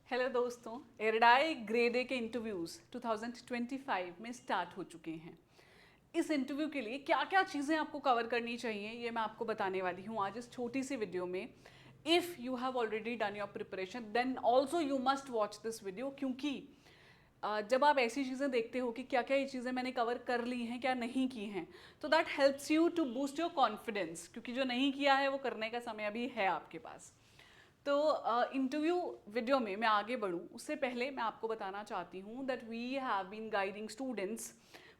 Hello दोस्तों, एरडाई grade A के interviews 2025 में स्टार्ट हो चुके हैं। इस इंटरव्यू के लिए क्या क्या चीज़ें आपको कवर करनी चाहिए ये मैं आपको बताने वाली हूँ आज इस छोटी सी वीडियो में। If you have already done your preparation then also you must watch this video, क्योंकि जब आप ऐसी चीज़ें देखते हो कि क्या क्या ये चीज़ें मैंने कवर कर ली हैं क्या नहीं की हैं, तो that helps you to boost your confidence, क्योंकि जो नहीं किया है वो करने का समय अभी है आपके पास। तो इंटरव्यू वीडियो में मैं आगे बढ़ूं उससे पहले मैं आपको बताना चाहती हूँ that we have been guiding students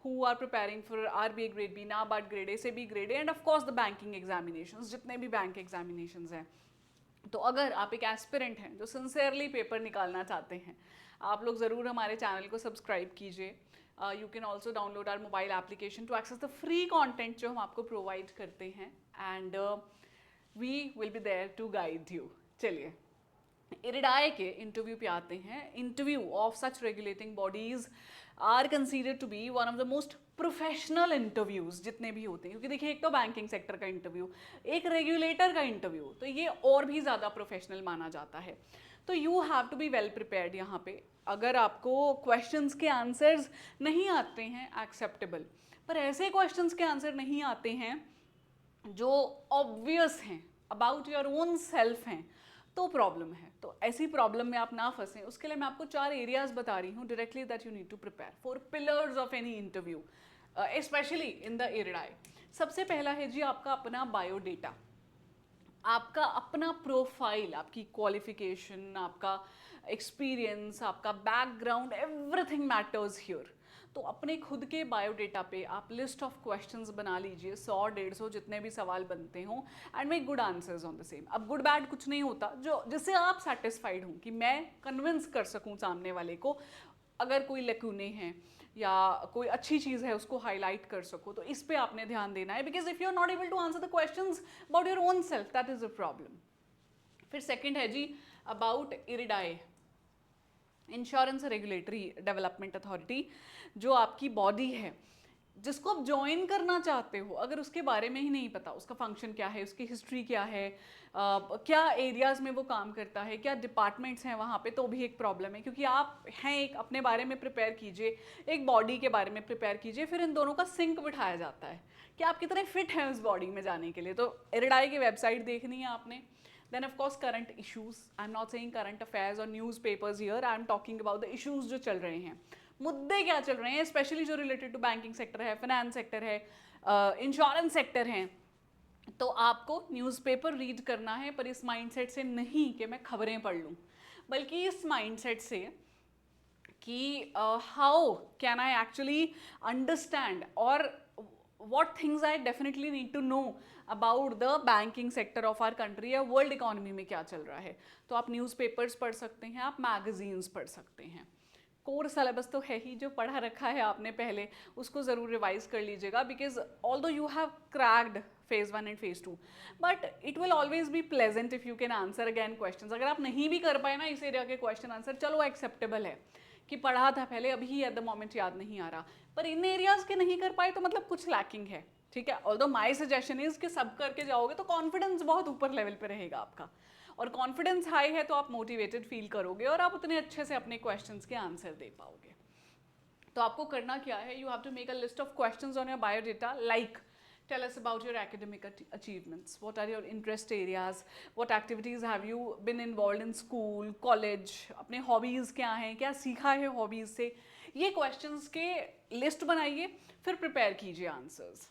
who are preparing for RBI grade B, NABARD grade A, SEBI grade A and of course the banking examinations, जितने भी बैंक एग्जामिनेशंस हैं। तो अगर आप एक एस्पिरेंट हैं जो सिंसियरली पेपर निकालना चाहते हैं, आप लोग ज़रूर हमारे चैनल को सब्सक्राइब कीजिए। You can also download our mobile application to access the free content जो हम आपको प्रोवाइड करते हैं, and we will be there to guide you. चलिए इरिडाई के इंटरव्यू पे आते हैं। Interview of such regulating bodies are considered to be one of the most professional interviews जितने भी होते हैं, क्योंकि देखिए एक तो बैंकिंग सेक्टर का इंटरव्यू, एक रेगुलेटर का इंटरव्यू, तो ये और भी ज़्यादा प्रोफेशनल माना जाता है। तो you have to be well prepared यहाँ पे। अगर आपको क्वेश्चंस के आंसर्स नहीं आते हैं एक्सेप्टेबल, पर ऐसे क्वेश्चंस के आंसर नहीं आते हैं जो ऑब्वियस हैं, अबाउट योर ओन सेल्फ हैं, तो प्रॉब्लम है। तो ऐसी प्रॉब्लम में आप ना फंसें, उसके लिए मैं आपको 4 एरियाज बता रही हूँ directly that you need to prepare for pillars of any interview, specially in the IRDAI. सबसे पहला है जी आपका अपना बायोडेटा, आपका अपना प्रोफाइल, आपकी क्वालिफिकेशन, आपका एक्सपीरियंस, आपका बैकग्राउंड, एवरीथिंग मैटर्स हियर। तो अपने खुद के बायोडेटा पे आप लिस्ट ऑफ क्वेश्चंस बना लीजिए, 100-150 जितने भी सवाल बनते हों, and make good answers on the same. अब गुड बैड कुछ नहीं होता, जो जिससे आप सेटिस्फाइड हों कि मैं कन्विंस कर सकूं सामने वाले को, अगर कोई लैक्यूने हैं या कोई अच्छी चीज़ है उसको हाईलाइट कर सको, तो इस पे आपने ध्यान देना है। Because if you are not able to answer the questions about your own self, that is a problem. फिर सेकंड है जी about IRDAI, insurance regulatory development authority, जो आपकी बॉडी है जिसको आप ज्वाइन करना चाहते हो, अगर उसके बारे में ही नहीं पता, उसका फंक्शन क्या है, उसकी हिस्ट्री क्या है, क्या एरियाज में वो काम करता है, क्या डिपार्टमेंट्स हैं वहाँ पे, तो भी एक प्रॉब्लम है। क्योंकि आप हैं एक अपने बारे में प्रिपेयर कीजिए, एक बॉडी के बारे में प्रिपेयर कीजिए, फिर इन दोनों का सिंक बिठाया जाता है कि आप कितने फिट हैं उस बॉडी में जाने के लिए। तो एरिडाई की वेबसाइट देखनी है आपने। Then of course current issues, I'm not saying current affairs or newspapers here, I'm talking about the issues जो चल रहे हैं, मुद्दे क्या चल रहे हैं, स्पेशली जो रिलेटेड टू बैंकिंग सेक्टर है, फाइनेंस सेक्टर है, इंश्योरेंस सेक्टर है। तो आपको न्यूज़पेपर रीड करना है, पर इस माइंडसेट से नहीं कि मैं खबरें पढ़ लूँ, बल्कि इस माइंडसेट से कि how can I actually understand और what things I definitely need to know about the banking sector of our country या वर्ल्ड इकोनॉमी में क्या चल रहा है। तो आप न्यूज़पेपर्स पढ़ सकते हैं, आप मैगजीन्स पढ़ सकते हैं। कोर सिलेबस तो है ही, जो पढ़ा रखा है आपने पहले उसको ज़रूर रिवाइज कर लीजिएगा, because although you have cracked phase 1 and phase 2, but it will always be pleasant if you can answer again questions. अगर आप नहीं भी कर पाए ना इस एरिया के क्वेश्चन आंसर, चलो एक्सेप्टेबल है कि पढ़ा था पहले, अभी एट द मोमेंट याद नहीं आ रहा, पर इन एरियाज के नहीं कर पाए तो मतलब कुछ लैकिंग है। ठीक है, ऑल्दो माई सजेशन इज कि सब करके जाओगे तो कॉन्फिडेंस बहुत ऊपर लेवल पे रहेगा आपका, और कॉन्फिडेंस हाई है तो आप मोटिवेटेड फील करोगे और आप उतने अच्छे से अपने क्वेश्चंस के आंसर दे पाओगे। तो आपको करना क्या है, you have to make a list of questions on your biodata, like tell us about your academic achievements, what are your interest areas, what activities have you been involved in school college, अपने hobbies क्या हैं, क्या सीखा है hobbies से, ये questions के list बनाइए, फिर प्रिपेयर कीजिए आंसर्स।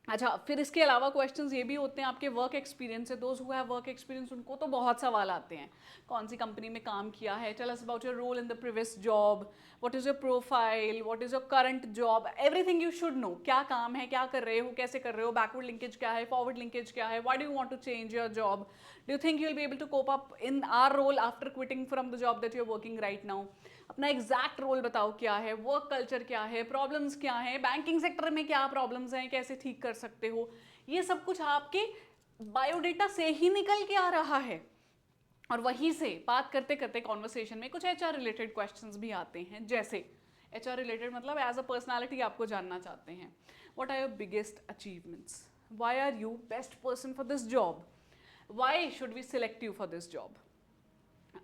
अच्छा, फिर इसके अलावा क्वेश्चंस ये भी होते हैं आपके वर्क एक्सपीरियंस से। Those who have work experience उनको तो बहुत सवाल आते हैं, कौन सी कंपनी में काम किया है, tell us about your role in the previous job, what is your profile, what is your current job, everything you should know. क्या काम है, क्या कर रहे हो, कैसे कर रहे हो, बैकवर्ड लिंकेज क्या है, फॉरवर्ड लिंकेज क्या है, why do you want to change your job, do you think you will be able to cope up in our role after quitting from the job that you are working right now. अपना exact role बताओ क्या है, work culture क्या है, problems क्या है, banking sector में क्या प्रॉब्लम्स हैं, कैसे ठीक कर सकते हो। ये सब कुछ आपके बायोडेटा से ही निकल के आ रहा है, और वहीं से बात करते करते कॉन्वर्सेशन में कुछ एचआर रिलेटेड क्वेश्चंस भी आते हैं। जैसे एचआर रिलेटेड मतलब एज अ पर्सनालिटी आपको जानना चाहते हैं, what are your biggest achievements, why are you best person for this job, why should we select you for this job,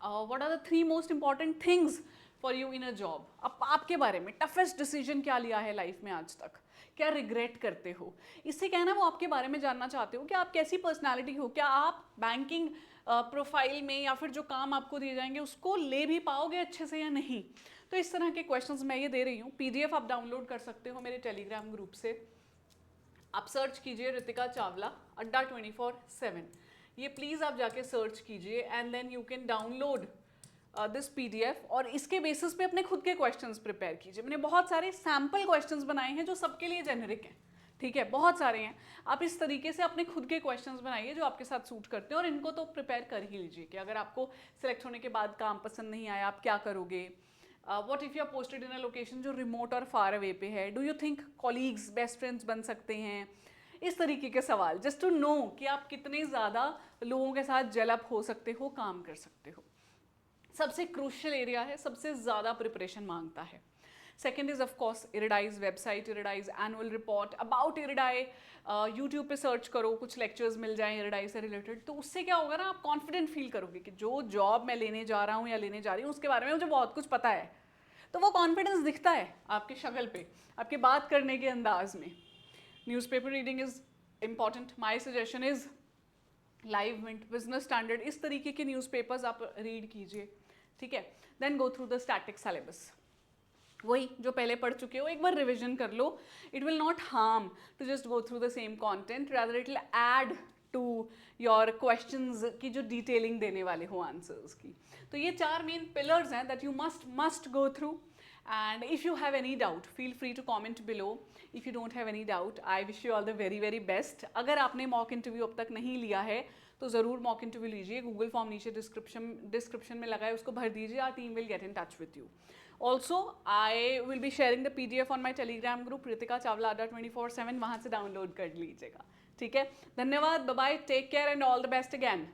what are the 3 most important things for you in a job. अब आपके बारे में toughest decision क्या लिया है life में आज तक, क्या रिग्रेट करते हो। इससे क्या है ना, वो आपके बारे में जानना चाहते हो कि आप कैसी पर्सनालिटी हो, क्या आप बैंकिंग प्रोफाइल में या फिर जो काम आपको दिए जाएंगे उसको ले भी पाओगे अच्छे से या नहीं। तो इस तरह के क्वेश्चंस मैं ये दे रही हूँ। पीडीएफ आप डाउनलोड कर सकते हो मेरे टेलीग्राम ग्रुप से। आप सर्च कीजिए रितिका चावला अड्डा 24/7, ये प्लीज़ आप जाके सर्च कीजिए and then you can download this PDF और इसके बेसिस पे अपने खुद के क्वेश्चंस प्रिपेयर कीजिए। मैंने बहुत सारे सैम्पल क्वेश्चंस बनाए हैं जो सबके लिए जेनरिक हैं, ठीक है, बहुत सारे हैं। आप इस तरीके से अपने खुद के क्वेश्चंस बनाइए जो आपके साथ सूट करते हैं और इनको तो प्रिपेयर कर ही लीजिए कि अगर आपको सिलेक्ट होने के बाद काम पसंद नहीं आया आप क्या करोगे। What if you are posted in a location जो रिमोट और फार अवे पे है, do you think colleagues best friends बन सकते हैं। इस तरीके के सवाल जस्ट टू नो कि आप कितने ज़्यादा लोगों के साथ जेलअप हो सकते हो, काम कर सकते हो। सबसे क्रूशियल एरिया है, सबसे ज़्यादा प्रिपरेशन मांगता है। Second is of course IRDAI's website, IRDAI's annual report about IRDAI. YouTube पे सर्च करो, कुछ लेक्चर्स मिल जाएं इरिडाई से रिलेटेड, तो उससे क्या होगा ना, आप कॉन्फिडेंट फील करोगे कि जो जॉब मैं लेने जा रहा हूँ या लेने जा रही हूँ उसके बारे में मुझे बहुत कुछ पता है। तो वो कॉन्फिडेंस दिखता है आपकी शक्ल पे, आपके बात करने के अंदाज में। Newspaper reading is important. My suggestion is Live Mint, Business Standard, इस तरीके के न्यूज़पेपर्स आप रीड कीजिए, ठीक है। Then go through the static syllabus, वही जो पहले पढ़ चुके हो एक बार रिविजन कर लो। It will not harm to just go through the same content, rather it will add to your questions की जो डिटेलिंग देने वाले हो आंसर्स की। तो ये 4 मेन पिलर्स हैं that you must go through. And if you have any doubt feel free to comment below. If you don't have any doubt I wish you all the very very best. अगर आपने mock interview अब तक नहीं लिया है तो ज़रूर mock interview लीजिए। गूगल फॉर्म नीचे डिस्क्रिप्शन में लगा है, उसको भर दीजिए। Our team will get in touch with you. Also I will be sharing the PDF on my Telegram group Ritika Chawla Adda 24/7, वहाँ से डाउनलोड कर लीजिएगा, ठीक है। धन्यवाद, bye bye, take care and all the best again.